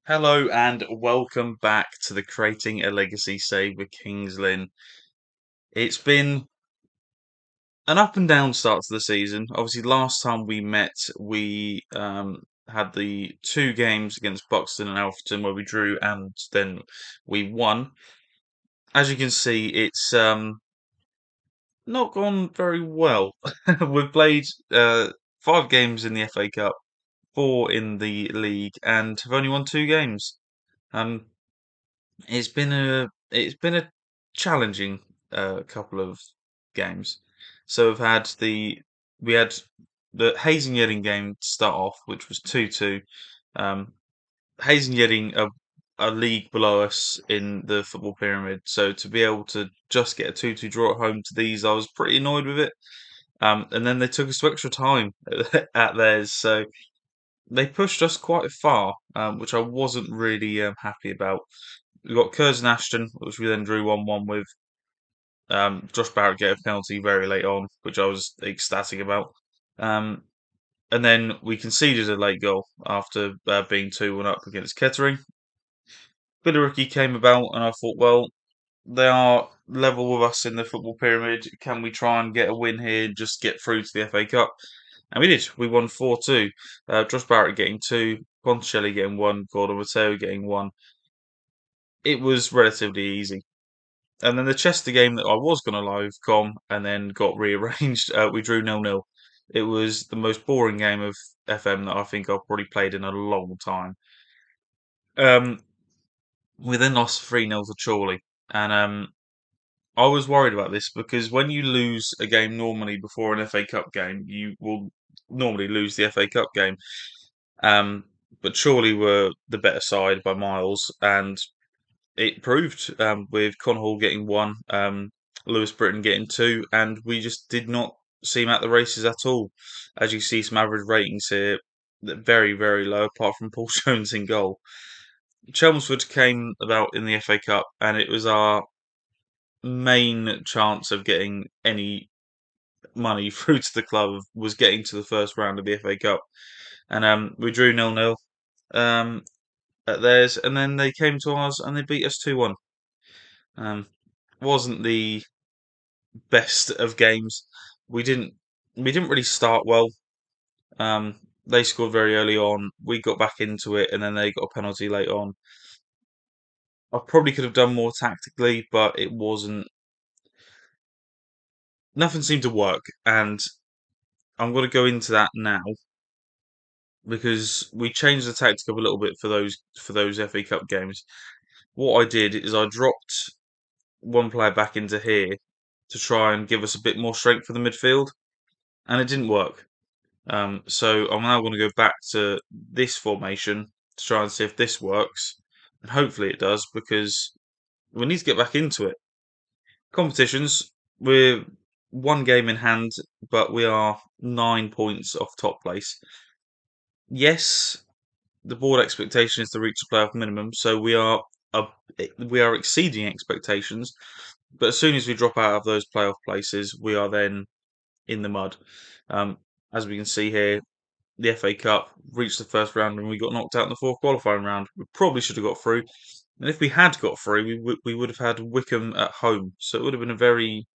Hello and welcome back to the Creating a Legacy Save with Kings Lynn. It's been an up and down start to the season. Obviously, last time we met, we had the two games against Buxton and Alfreton where we drew and then we won. As you can see, it's not gone very well. We've played five games in the FA Cup, four in the league, and have only won two games. Um, it's been a challenging couple of games. So we had the Hayes and Yedding game to start off, which was 2-2. Um, Hayes and Yedding are a league below us in the football pyramid, so to be able to just get a 2-2 draw at home to these, I was pretty annoyed with it. And then they took us to extra time at theirs, so they pushed us quite far, which I wasn't really happy about. We got Curzon Ashton, which we then drew 1-1 with. Josh Barrett get a penalty very late on, which I was ecstatic about. Um, and then we conceded a late goal after being 2-1 up against Kettering. Billericay came about, and I thought, well, they are level with us in the football pyramid. Can we try and get a win here, just get through to the FA Cup? And we did. We won 4-2. Josh Barrett getting two, Ponticelli getting one, Gordon Matteo getting one. It was relatively easy. And then the Chester game that I was going to live com and then got rearranged, we drew 0-0. It was the most boring game of FM that I think I've probably played in a long time. Um, we then lost 3-0 to Chorley. And I was worried about this because when you lose a game normally before an FA Cup game, you will normally lose the FA Cup game. Um, but Chorley were the better side by miles, and it proved with Hall getting one, Lewis Britton getting two, and we just did not seem at the races at all. As you see, some average ratings here, very, very low, apart from Paul Jones in goal. Chelmsford came about in the FA Cup, and it was our main chance of getting any money through to the club was getting to the first round of the FA Cup, and we drew 0-0 um, at theirs, and then they came to ours and they beat us 2-1. Um, wasn't the best of games. We didn't we didn't really start well. They scored very early on. We got back into it, and then they got a penalty late on. I probably could have done more tactically, but it wasn't. Nothing seemed to work, and I'm going to go into that now because we changed the tactic up a little bit for those FA Cup games. What I did is I dropped one player back into here to try and give us a bit more strength for the midfield, and it didn't work. So I'm now going to go back to this formation to try and see if this works, and hopefully it does because we need to get back into it. Competitions, we're one game in hand, but we are 9 points off top place. Yes, the board expectation is to reach the playoff minimum, so we are exceeding expectations. But as soon as we drop out of those playoff places, we are then in the mud. Um, as we can see here, the FA Cup, reached the first round, and we got knocked out in the fourth qualifying round. We probably should have got through. And if we had got through, we would have had Wickham at home. So it would have been a very,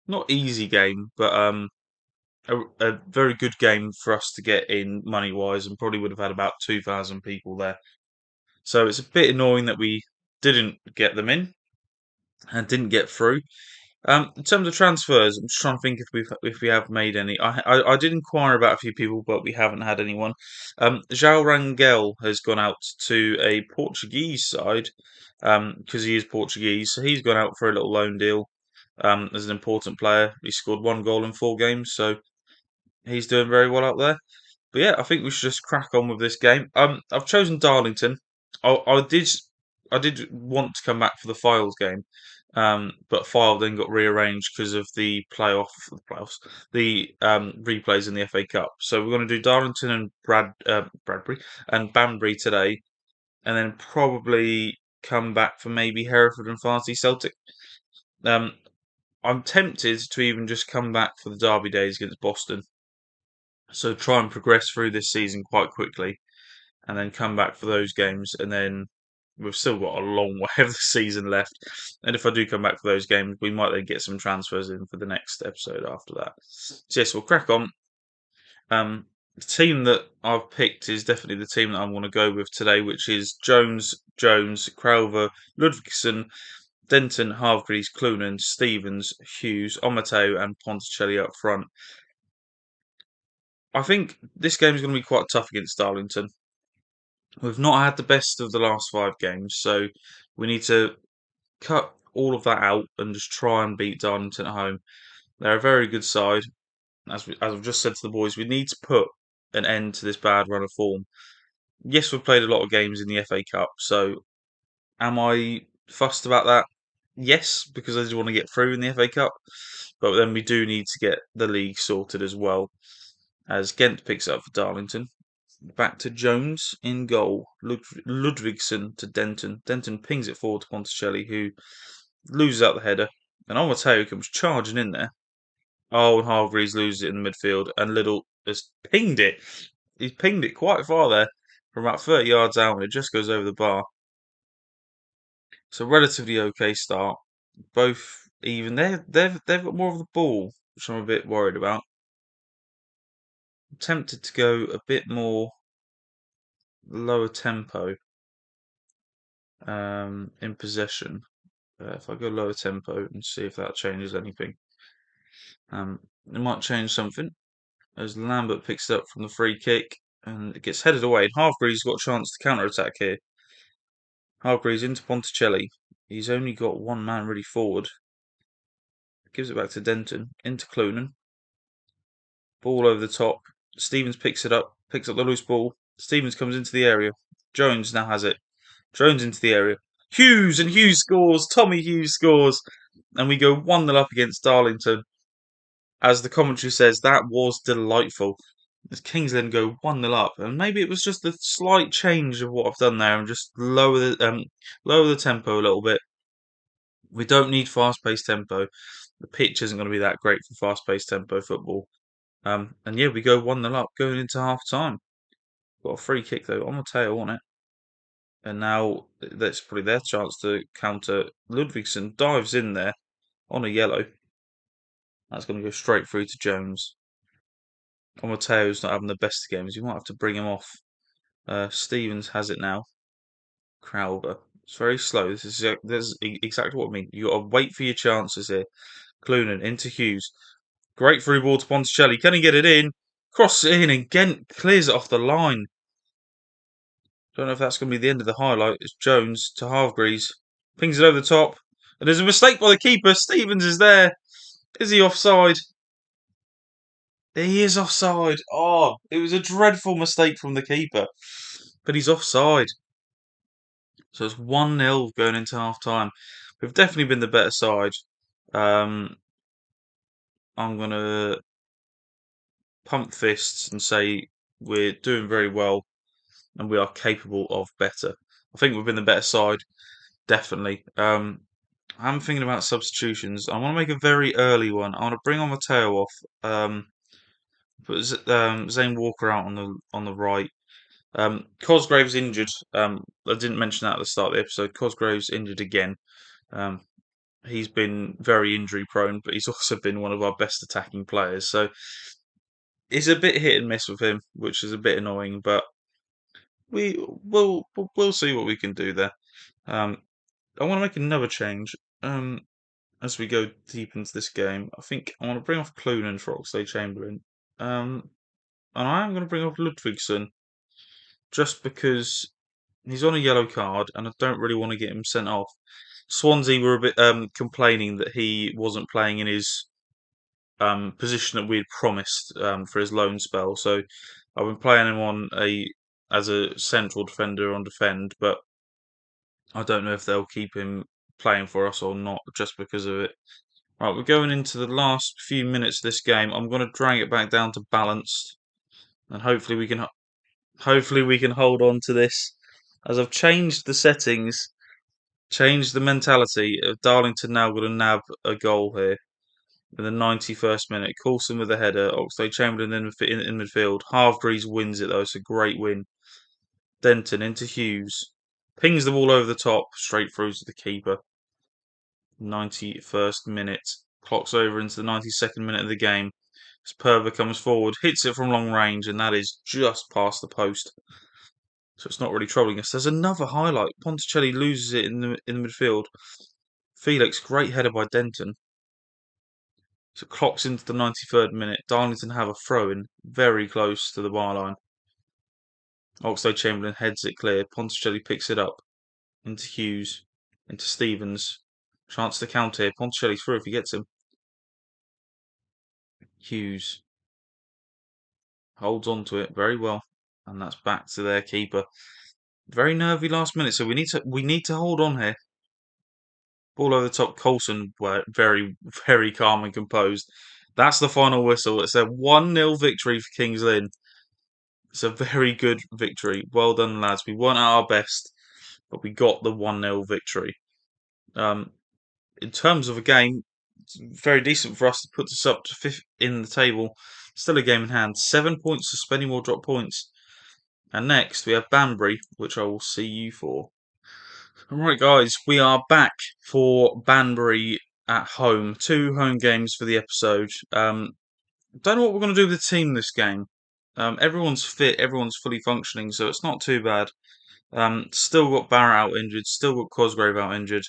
not easy game, but a very good game for us to get in money wise, and probably would have had about 2,000 people there. So it's a bit annoying that we didn't get them in and didn't get through. In terms of transfers, I'm just trying to think if we have made any. I did inquire about a few people, but we haven't had anyone. João Rangel has gone out to a Portuguese side because he is Portuguese, so he's gone out for a little loan deal as an important player. He scored one goal in four games, so he's doing very well out there. But yeah, I think we should just crack on with this game. I've chosen Darlington. I did want to come back for the Files game, but File then got rearranged because of the replays in the FA Cup. So we're going to do Darlington and Bradbury and Banbury today, and then probably come back for maybe Hereford and Farnsley Celtic. Um, I'm tempted to even just come back for the Derby days against Boston. So try and progress through this season quite quickly. and then come back for those games, and then we've still got a long way of the season left. And if I do come back for those games, we might then get some transfers in for the next episode after that. So yes, we'll crack on. The team that I've picked is definitely the team that I'm going to go with today, which is Jones, Crowther, Ludvigsen, Denton, Hargreaves, Clunan, Stevens, Hughes, Omateo, and Ponticelli up front. I think this game is going to be quite tough against Darlington. We've not had the best of the last 5 games, so we need to cut all of that out and just try and beat Darlington at home. They're a very good side. As I've just said to the boys, we need to put an end to this bad run of form. Yes, we've played a lot of games in the FA Cup, so am I fussed about that? Yes, because I just want to get through in the FA Cup, but then we do need to get the league sorted as well. As Ghent picks up for Darlington. Back to Jones in goal. Ludvigsen to Denton. Denton pings it forward to Ponticelli, who loses out the header. And Omateo comes charging in there. Oh, and Hargreaves loses it in the midfield. And Little has pinged it. He's pinged it quite far there, from about 30 yards out, and it just goes over the bar. So relatively okay start. Both even. They've got more of the ball, which I'm a bit worried about. I'm tempted to go a bit more lower tempo in possession. If I go lower tempo and see if that changes anything. It might change something as Lambert picks it up from the free kick and it gets headed away. And Hargreaves got a chance to counter attack here. Hargreaves into Ponticelli. He's only got one man really forward. Gives it back to Denton. Into Clunan. Ball over the top. Stevens picks it up. Picks up the loose ball. Stevens comes into the area. Jones now has it. Jones into the area. Hughes, and Hughes scores. Tommy Hughes scores. And we go 1-0 up against Darlington. As the commentary says, that was delightful. As Kings Lynn go 1-0 up. And maybe it was just a slight change of what I've done there and just lower the tempo a little bit. We don't need fast-paced tempo. The pitch isn't going to be that great for fast-paced tempo football. And yeah, we go 1-0 up going into half-time. Got a free kick though on the tail on it. And now that's probably their chance to counter. Ludvigsen dives in there on a yellow. That's going to go straight through to Jones. Mateo's not having the best of games. You might have to bring him off. Stevens has it now. Crowther. It's very slow. This is exactly what I mean. You got to wait for your chances here. Clunan into Hughes. Great through ball to Ponticelli. Can he get it in? Cross it in and Ghent clears it off the line. Don't know if that's going to be the end of the highlight. It's Jones to Hargreaves. Pings it over the top. And there's a mistake by the keeper. Stevens is there. Is he offside? He is offside. Oh, it was a dreadful mistake from the keeper. But he's offside. So it's 1-0 going into half time. We've definitely been the better side. I'm going to pump fists and say we're doing very well and we are capable of better. I think we've been the better side, definitely. I'm thinking about substitutions. I want to make a very early one. I want to bring on Mateo off. Put Zane Walker out on the right. Cosgrave's injured. I didn't mention that at the start of the episode. Cosgrave's injured again. He's been very injury prone, but he's also been one of our best attacking players. So it's a bit hit and miss with him, which is a bit annoying. But we'll see what we can do there. I want to make another change. As we go deep into this game, I think I want to bring off Clunan for Oxlade-Chamberlain. And I am going to bring off Ludvigsen just because he's on a yellow card and I don't really want to get him sent off. Swansea were a bit complaining that he wasn't playing in his position that we had promised for his loan spell. So I've been playing him as a central defender on defend, but I don't know if they'll keep him playing for us or not just because of it. Right, we're going into the last few minutes of this game. I'm going to drag it back down to balanced, and hopefully we can hold on to this. As I've changed the settings, changed the mentality of Darlington now going to nab a goal here in the 91st minute. Coulson with a header. Oxlade-Chamberlain in midfield. Hargreaves wins it though. It's a great win. Denton into Hughes. Pings the ball over the top, straight through to the keeper. 91st minute. Clock's over into the 92nd minute of the game. As Perver comes forward, hits it from long range, and that is just past the post. So it's not really troubling us. There's another highlight. Ponticelli loses it in the midfield. Felix, great header by Denton. So clocks into the 93rd minute. Darlington have a throw-in very close to the byline. Oxlade-Chamberlain heads it clear. Ponticelli picks it up into Hughes, into Stevens. Chance to counter here. Ponticelli's through if he gets him. Hughes holds on to it very well, and that's back to their keeper. Very nervy last minute, so we need to hold on here. Ball over the top. Coulson were very, very calm and composed. That's the final whistle. It's a 1-0 victory for Kings Lynn. It's a very good victory. Well done, lads. We weren't at our best, but we got the 1-0 victory. In terms of a game, it's very decent for us to put us up to fifth in the table. Still a game in hand. 7 points, suspending more drop points. And next, we have Banbury, which I will see you for. Alright guys, we are back for Banbury at home. 2 home games for the episode. Don't know what we're going to do with the team this game. Everyone's fit, everyone's fully functioning, so it's not too bad. Still got Barrett out injured, still got Cosgrave out injured.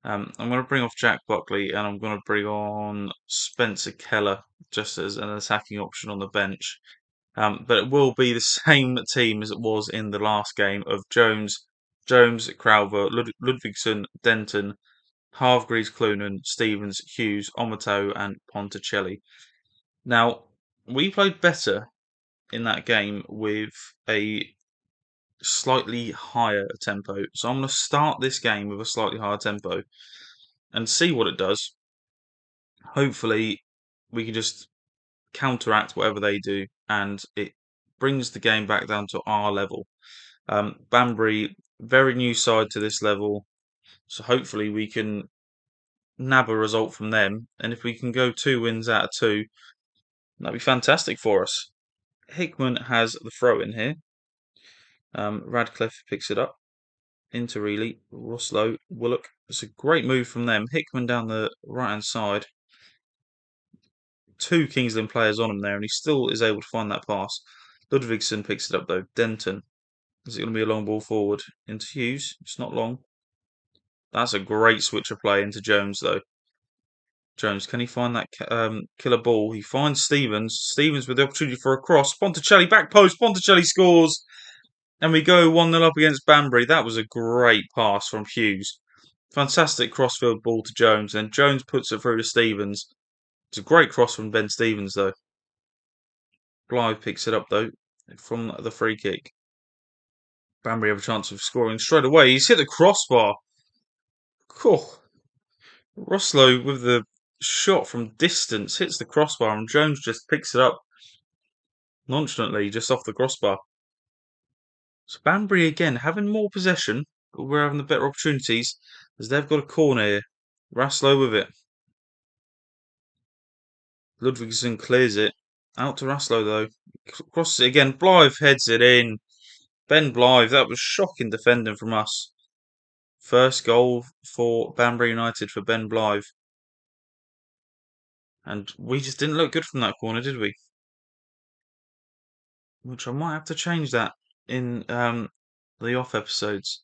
I'm going to bring off Jack Buckley and I'm going to bring on Spencer Keller just as an attacking option on the bench. But it will be the same team as it was in the last game of Jones, Crowther, Ludvigsen, Denton, Hargreaves, Clunan, Stevens, Hughes, Omoto, and Ponticelli. Now, we played better in that game with a slightly higher tempo. So I'm going to start this game with a slightly higher tempo and see what it does. Hopefully, we can just counteract whatever they do and it brings the game back down to our level. Banbury, very new side to this level, so hopefully we can nab a result from them. And if we can go 2 wins out of 2, that'd be fantastic for us. Hickman has the throw in here. Radcliffe picks it up. Into Reilly, Roslow, Willock. It's a great move from them. Hickman down the right hand side. 2 Kingsland players on him there, and he still is able to find that pass. Ludvigsen picks it up though. Denton. Is it going to be a long ball forward? Into Hughes. It's not long. That's a great switch of play into Jones though. Jones, can he find that killer ball? He finds Stevens. Stevens with the opportunity for a cross. Ponticelli, back post. Ponticelli scores. And we go 1-0 up against Banbury. That was a great pass from Hughes. Fantastic crossfield ball to Jones. And Jones puts it through to Stevens. It's a great cross from Ben Stevens, though. Blythe picks it up, though, from the free kick. Banbury have a chance of scoring straight away. He's hit the crossbar. Cool. Roslow with the shot from distance hits the crossbar, and Jones just picks it up nonchalantly just off the crossbar. So Banbury again having more possession, but we're having the better opportunities as they've got a corner here. Roslow with it. Ludvigsen clears it. Out to Roslow though. Crosses it again. Blythe heads it in. Ben Blythe, that was shocking defending from us. First goal for Banbury United for Ben Blythe. And we just didn't look good from that corner, did we? Which I might have to change that in the off episodes.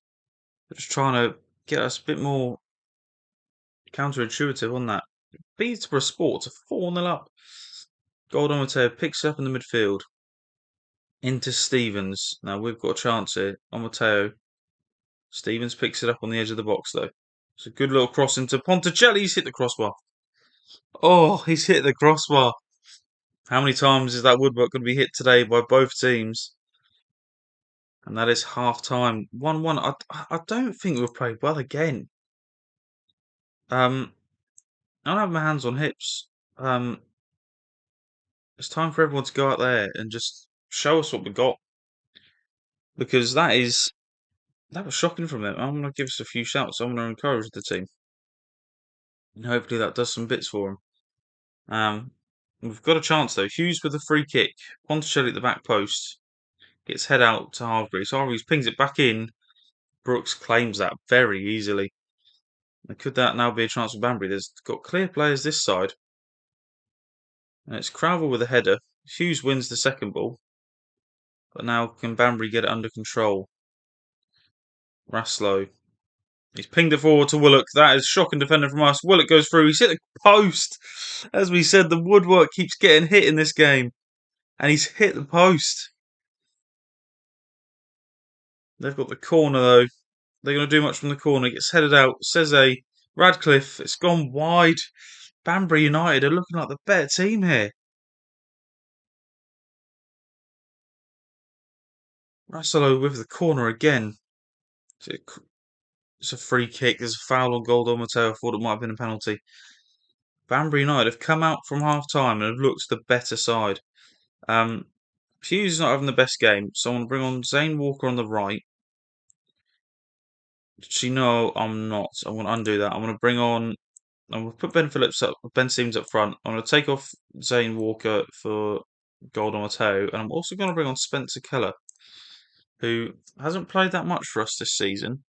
Just trying to get us a bit more counterintuitive on that. Peterborough Sports are 4-0 up. Goldomateo picks up in the midfield. Into Stevens. Now we've got a chance here. Omateo. Stevens picks it up on the edge of the box though. It's a good little cross into Ponticelli. He's hit the crossbar. Oh, he's hit the crossbar. How many times is that woodwork going to be hit today by both teams? And that is half time. 1-1. I don't think we've played well again. I don't have my hands on hips. It's time for everyone to go out there and just show us what we got. Because that was shocking from them. I'm going to give us a few shouts. I'm going to encourage the team. And hopefully that does some bits for them. We've got a chance though. Hughes with a free kick. Ponticelli at the back post. Gets head out to Hargreaves. Hargreaves pings it back in. Brooks claims that very easily. And could that now be a chance for Banbury? There's got clear players this side. And it's Crowell with a header. Hughes wins the second ball. But now can Banbury get it under control? Raslow. He's pinged it forward to Willock. That is shocking defending from us. Willock goes through. He's hit the post. As we said, the woodwork keeps getting hit in this game. And he's hit the post. They've got the corner though. They're going to do much from the corner. Gets headed out. Seze. Radcliffe. It's gone wide. Banbury United are looking like the better team here. Rasolo with the corner again. It's a free kick. There's a foul on Goldo Mateo. I thought it might have been a penalty. Banbury United have come out from half time and have looked the better side. Hughes is not having the best game, so I'm going to bring on Zane Walker on the right. No, I'm not. I'm going to undo that. I'm going to put Ben Simmons up front. I'm going to take off Zane Walker for Goldo Mateo, and I'm also going to bring on Spencer Keller, who hasn't played that much for us this season,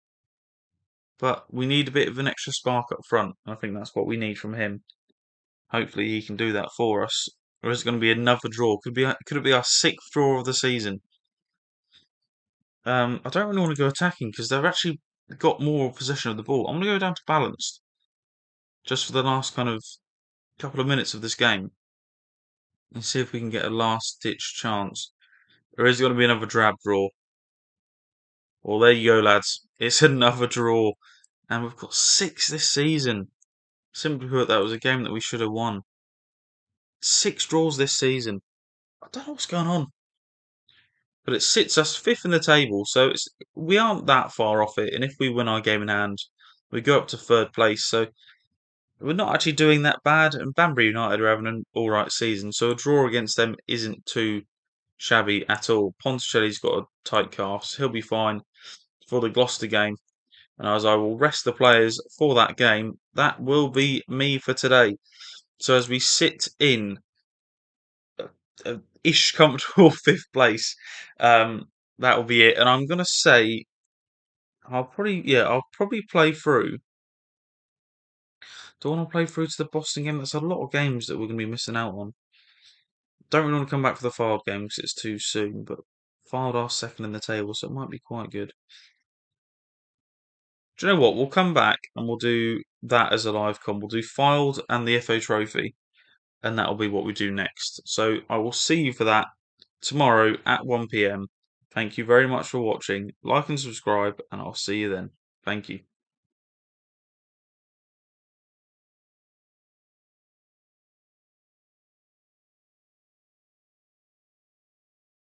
but we need a bit of an extra spark up front. I think that's what we need from him. Hopefully he can do that for us. Or is it going to be another draw? Could it be our sixth draw of the season? I don't really want to go attacking because they've actually got more possession of the ball. I'm going to go down to balanced just for the last kind of couple of minutes of this game and see if we can get a last-ditch chance. Or is it going to be another drab draw? Well, there you go, lads. It's another draw. And we've got 6 this season. Simply put, that was a game that we should have won. 6 draws this season. I don't know what's going on. But it sits us 5th in the table, so we aren't that far off it. And if we win our game in hand, we go up to 3rd place. So we're not actually doing that bad. And Banbury United are having an alright season, so a draw against them isn't too shabby at all. Ponticelli's got a tight cast. He'll be fine for the Gloucester game. And as I will rest the players for that game, that will be me for today. So as we sit in ish comfortable 5th place, that will be it. And I'm gonna say I'll probably play through. Do I want to play through to the Boston game? That's a lot of games that we're gonna be missing out on. Don't really want to come back for the Fylde game because it's too soon, but Fylde are 2nd in the table, so it might be quite good. Do you know what? We'll come back and we'll do that as a live con. We'll do Fylde and the FA Trophy, and that'll be what we do next. So I will see you for that tomorrow at 1 p.m. Thank you very much for watching. Like and subscribe, and I'll see you then. Thank you.